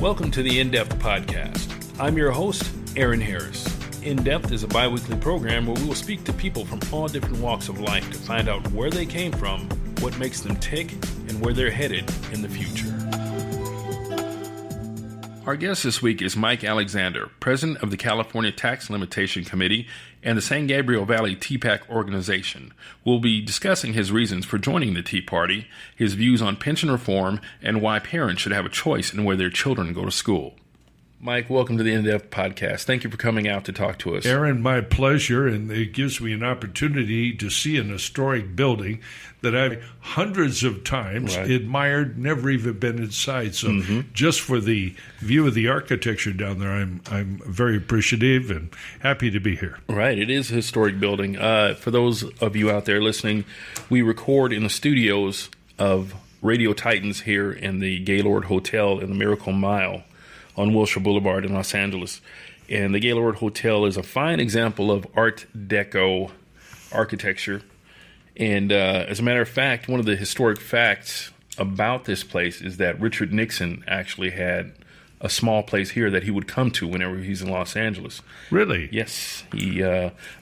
Welcome to the In-Depth Podcast. I'm your host, Aaron Harris. In-Depth is a bi-weekly program where we will speak to people from all different walks of life to find out where they came from, what makes them tick, and where they're headed in the future. Our guest this week is Mike Alexander, president of the California Tax Limitation Committee and the San Gabriel Valley TEA PAC organization. We'll be discussing his reasons for joining the Tea Party, his views on pension reform, and why parents should have a choice in where their children go to school. Mike, welcome to the In-Depth Podcast. Thank you for coming out to talk to us. Aaron, my pleasure, and it gives me an opportunity to see an historic building that I've hundreds of times admired, never even been inside. So just for the view of the architecture down there, I'm very appreciative and happy to be here. Right. It is a historic building. For those of you out there listening, we record in the studios of Radio Titans here in the Gaylord Hotel in the Miracle Mile on Wilshire Boulevard in Los Angeles. And the Gaylord Hotel is a fine example of Art Deco architecture. And as a matter of fact, one of the historic facts about this place is that Richard Nixon actually had a small place here that he would come to whenever he's in Los Angeles. Really? Yes. He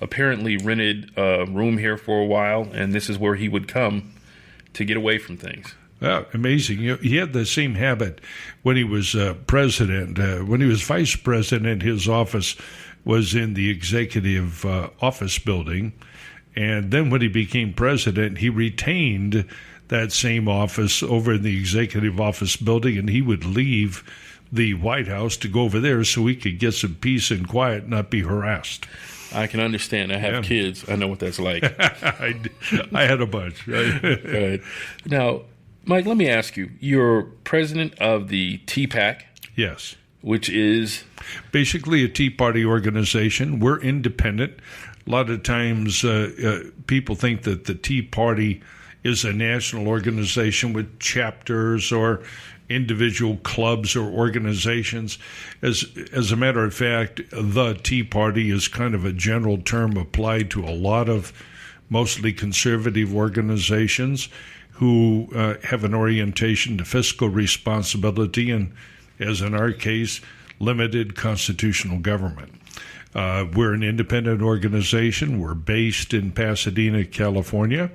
apparently rented a room here for a while, and this is where he would come to get away from things. Wow, amazing. He had the same habit when he was president. When he was vice president, his office was in the executive office building. And then when he became president, he retained that same office over in the executive office building, and he would leave the White House to go over there so he could get some peace and quiet, not be harassed. I can understand. I have kids. I know what that's like. I had a bunch. Right. Now, Mike, let me ask you. You're president of the TEA PAC. Yes. Which is? Basically a Tea Party organization. We're independent. A lot of times people think that the Tea Party is a national organization with chapters or individual clubs or organizations. As a matter of fact, the Tea Party is kind of a general term applied to a lot of mostly conservative organizations who have an orientation to fiscal responsibility and, as in our case, limited constitutional government. We're an independent organization. We're based in Pasadena, California.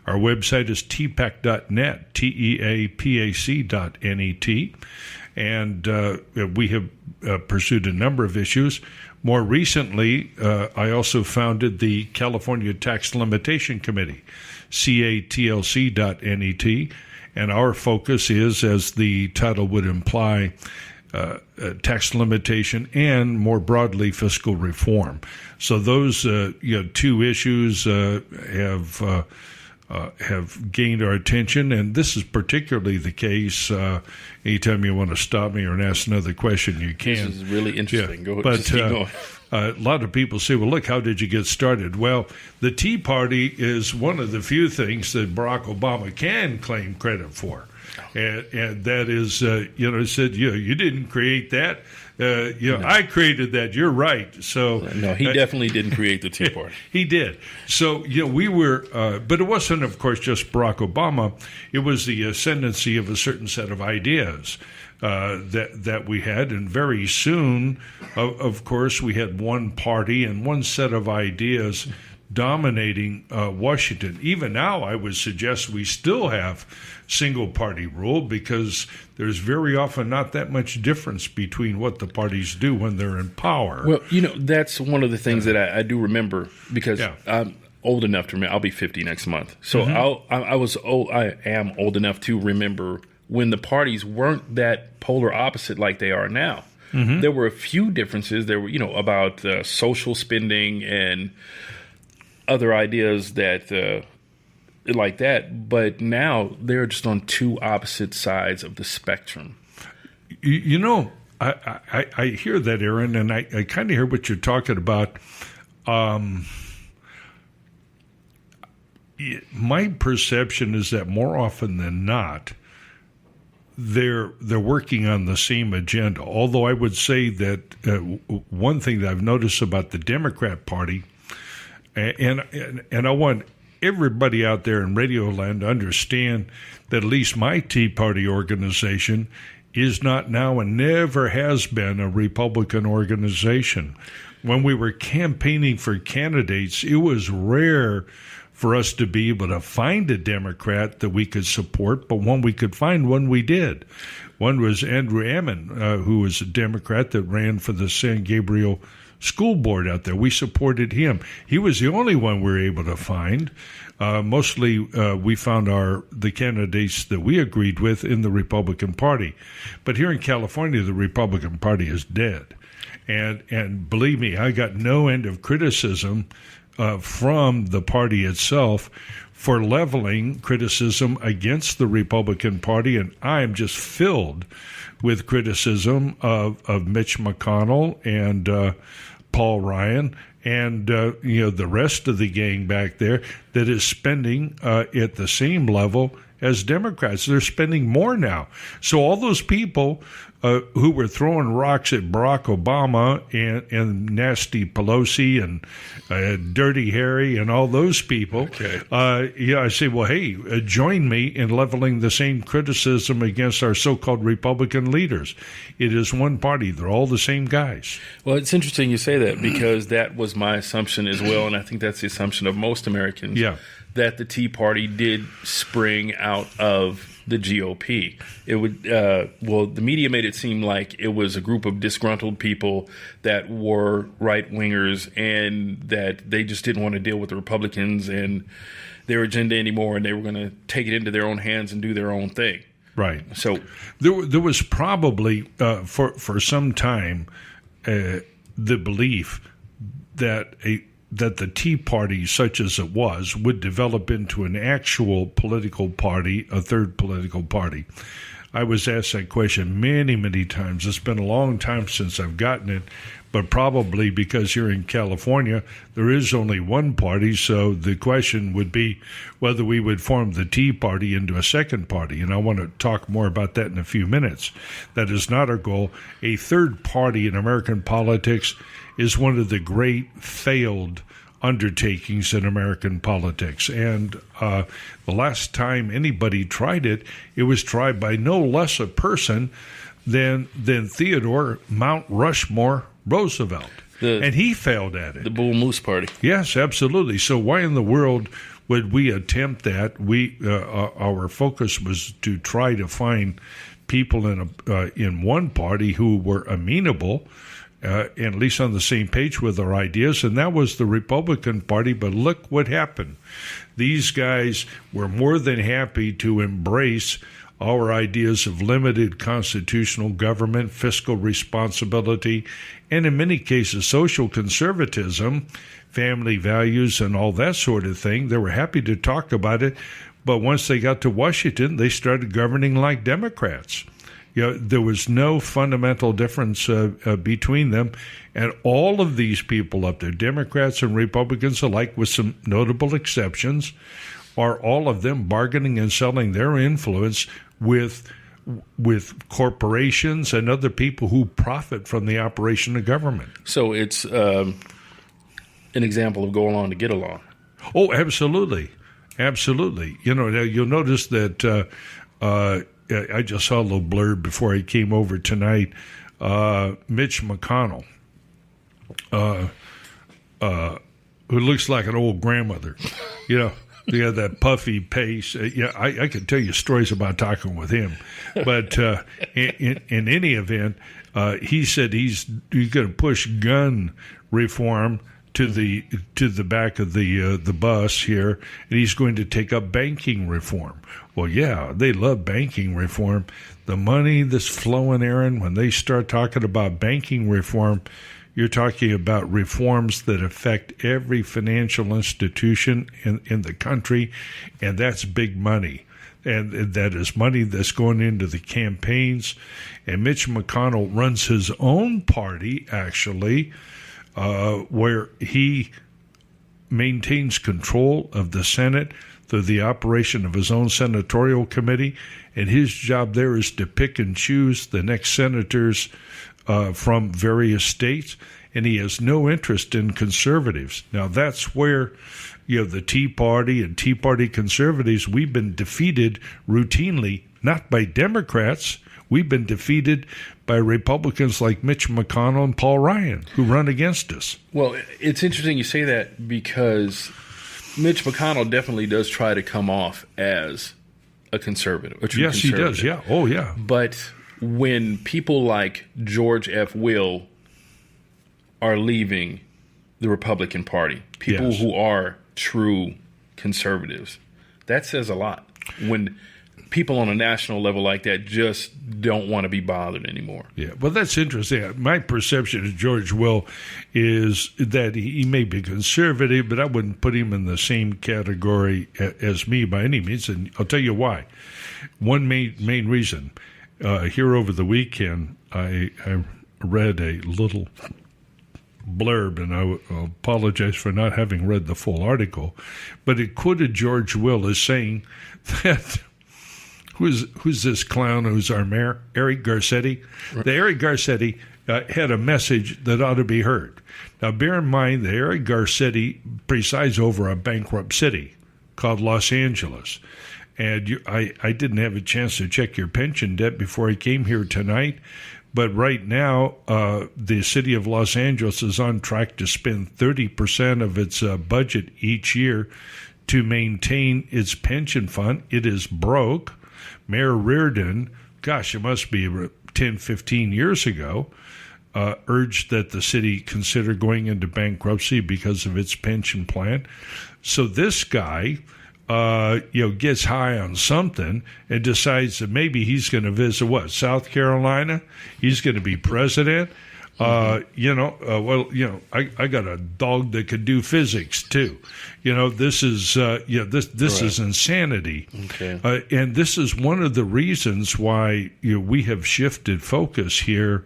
Our website is teapac.net, TEAPAC.net. And we have pursued a number of issues. More recently, I also founded the California Tax Limitation Committee, CTLC.net, and our focus is, as the title would imply, tax limitation and, more broadly, fiscal reform. So those two issues have gained our attention, and this is particularly the case. Anytime you want to stop me or ask another question, you can. This is really interesting. Yeah. Go ahead. Just keep going. A lot of people say, well, look, how did you get started? Well, the Tea Party is one of the few things that Barack Obama can claim credit for. And that is, said, you didn't create that. No. I created that. You're right. So no, he definitely didn't create the Tea Party. He did. So, we were, but it wasn't, of course, just Barack Obama. It was the ascendancy of a certain set of ideas that we had. And very soon, of course, we had one party and one set of ideas dominating Washington. Even now, I would suggest we still have single-party rule because there's very often not that much difference between what the parties do when they're in power. Well, that's one of the things that I do remember because I'm old enough to remember. I'll be 50 next month. So I am old enough to remember when the parties weren't that polar opposite like they are now. Mm-hmm. There were a few differences. There were, about social spending and other ideas that like that, but now they're just on two opposite sides of the spectrum. I hear that, Aaron, and I kind of hear what you're talking about. My perception is that more often than not, they're working on the same agenda. Although I would say that one thing that I've noticed about the Democrat Party, and I want everybody out there in Radio Land to understand that at least my Tea Party organization is not now and never has been a Republican organization. When we were campaigning for candidates, it was rare for us to be able to find a Democrat that we could support, but when we could find one, we did. One was Andrew Ammon, who was a Democrat that ran for the San Gabriel School Board out there. We supported him. He was the only one we were able to find. Mostly we found the candidates that we agreed with in the Republican Party. But here in California, the Republican Party is dead. And believe me, I got no end of criticism from the party itself for leveling criticism against the Republican Party, and I am just filled with criticism of Mitch McConnell and Paul Ryan and the rest of the gang back there that is spending at the same level as Democrats. They're spending more now. So all those people who were throwing rocks at Barack Obama and nasty Pelosi and Dirty Harry and all those people, I say, well, hey, join me in leveling the same criticism against our so-called Republican leaders. It is one party. They're all the same guys. Well, it's interesting you say that because that was my assumption as well, and I think that's the assumption of most Americans, that the Tea Party did spring out of the GOP. It would the media made it seem like it was a group of disgruntled people that were right-wingers and that they just didn't want to deal with the Republicans and their agenda anymore, and they were going to take it into their own hands and do their own thing. Right. So there was probably for some time the belief that the Tea Party, such as it was, would develop into an actual political party, a third political party. I was asked that question many, many times. It's been a long time since I've gotten it, but probably because here in California, there is only one party, so the question would be whether we would form the Tea Party into a second party, and I want to talk more about that in a few minutes. That is not our goal. A third party in American politics is one of the great failed undertakings in American politics. And the last time anybody tried it, it was tried by no less a person than Theodore Mount Rushmore Roosevelt. And he failed at it. The Bull Moose Party. Yes, absolutely. So why in the world would we attempt that? Our focus was to try to find people in one party who were amenable and at least on the same page with our ideas, and that was the Republican Party. But look what happened. These guys were more than happy to embrace our ideas of limited constitutional government, fiscal responsibility, and in many cases social conservatism, family values, and all that sort of thing. They were happy to talk about it, but once they got to Washington, they started governing like Democrats. There was no fundamental difference between them. And all of these people up there, Democrats and Republicans alike, with some notable exceptions, are all of them bargaining and selling their influence with corporations and other people who profit from the operation of government. So it's an example of go along to get along. Oh, absolutely. Absolutely. You'll notice that I just saw a little blurb before I came over tonight. Mitch McConnell, who looks like an old grandmother, they have that puffy pace. I could tell you stories about talking with him, but in any event, he said he's going to push gun reform to the back of the bus here, and he's going to take up banking reform. Well, yeah, they love banking reform. The money that's flowing, Aaron, when they start talking about banking reform, you're talking about reforms that affect every financial institution in the country, and that's big money. And that is money that's going into the campaigns. And Mitch McConnell runs his own party, actually, where he maintains control of the Senate through the operation of his own senatorial committee, and his job there is to pick and choose the next senators from various states, and he has no interest in conservatives. Now, that's where the Tea Party and Tea Party conservatives, we've been defeated routinely, not by Democrats. We've been defeated by Republicans like Mitch McConnell and Paul Ryan, who run against us. Well, it's interesting you say that because Mitch McConnell definitely does try to come off as a conservative. Yes, he does. Yeah. Oh, yeah. But when people like George F. Will are leaving the Republican Party, people Yes. who are true conservatives, that says a lot. When people on a national level like that just don't want to be bothered anymore. Yeah, well, that's interesting. My perception of George Will is that he may be conservative, but I wouldn't put him in the same category as me by any means, and I'll tell you why. One main reason. Here over the weekend, I read a little blurb, and I apologize for not having read the full article, but it quoted George Will as saying that who's this clown who's our mayor? Eric Garcetti. Right. The Eric Garcetti had a message that ought to be heard. Now, bear in mind that Eric Garcetti presides over a bankrupt city called Los Angeles. And I didn't have a chance to check your pension debt before I came here tonight, but right now the city of Los Angeles is on track to spend 30% of its budget each year to maintain its pension fund. It is broke. Mayor Reardon, gosh, it must be 10, 15 years ago, urged that the city consider going into bankruptcy because of its pension plan. So this guy, gets high on something and decides that maybe he's going to visit South Carolina. He's going to be president. I got a dog that could do physics too. This is this is insanity. Okay. And this is one of the reasons why we have shifted focus here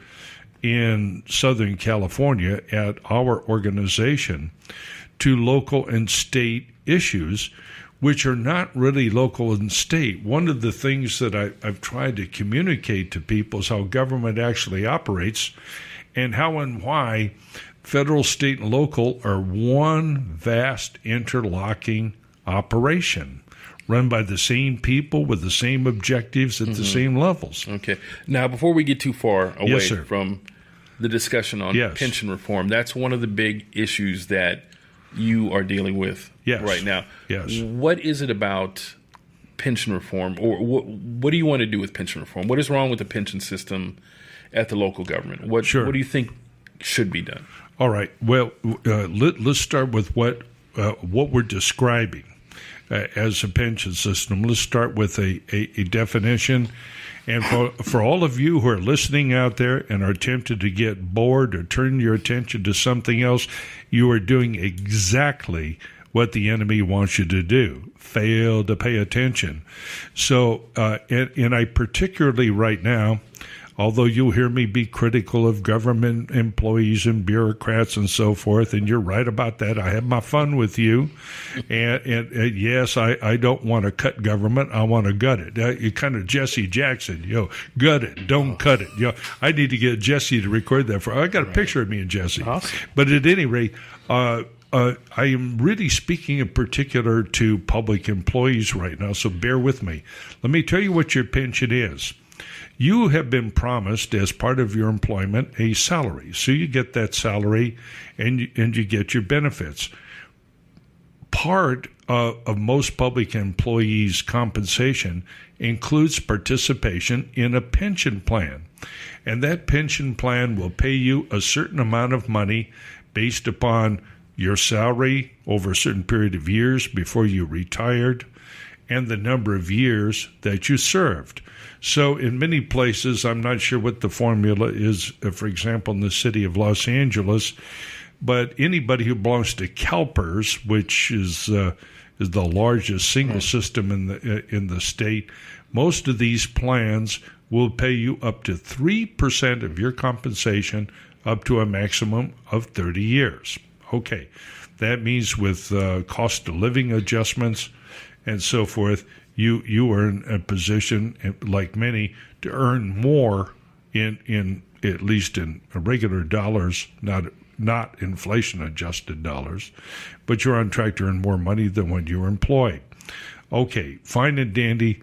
in Southern California at our organization to local and state issues, which are not really local and state. One of the things that I've tried to communicate to people is how government actually operates and how and why federal, state, and local are one vast interlocking operation run by the same people with the same objectives at the same levels. Okay. Now, before we get too far away Yes, sir. from the discussion on Yes. pension reform, that's one of the big issues that you are dealing with Yes. right now. Yes. What is it about pension reform, or what do you want to do with pension reform? What is wrong with the pension system at the local government? What do you think should be done? All right. Well, let's start with what we're describing as a pension system. Let's start with a definition. And for all of you who are listening out there and are tempted to get bored or turn your attention to something else, you are doing exactly what the enemy wants you to do. Fail to pay attention. So, and I particularly right now, although you'll hear me be critical of government employees and bureaucrats and so forth, and you're right about that. I have my fun with you. And yes, I don't want to cut government. I want to gut it. You kind of Jesse Jackson, gut it, don't cut it. I need to get Jesse to record that. I got a picture of me and Jesse. Awesome. But at any rate, I am really speaking in particular to public employees right now, so bear with me. Let me tell you what your pension is. You have been promised as part of your employment a salary. So you get that salary and you get your benefits. Part of most public employees' compensation includes participation in a pension plan. And that pension plan will pay you a certain amount of money based upon your salary over a certain period of years before you retired and the number of years that you served. So in many places, I'm not sure what the formula is, for example, in the city of Los Angeles, but anybody who belongs to CalPERS, which is the largest single system in the state, most of these plans will pay you up to 3% of your compensation up to a maximum of 30 years. Okay, that means with cost of living adjustments and so forth, you are in a position, like many, to earn more in at least in regular dollars, not inflation-adjusted dollars, but you're on track to earn more money than when you were employed. Okay, fine and dandy.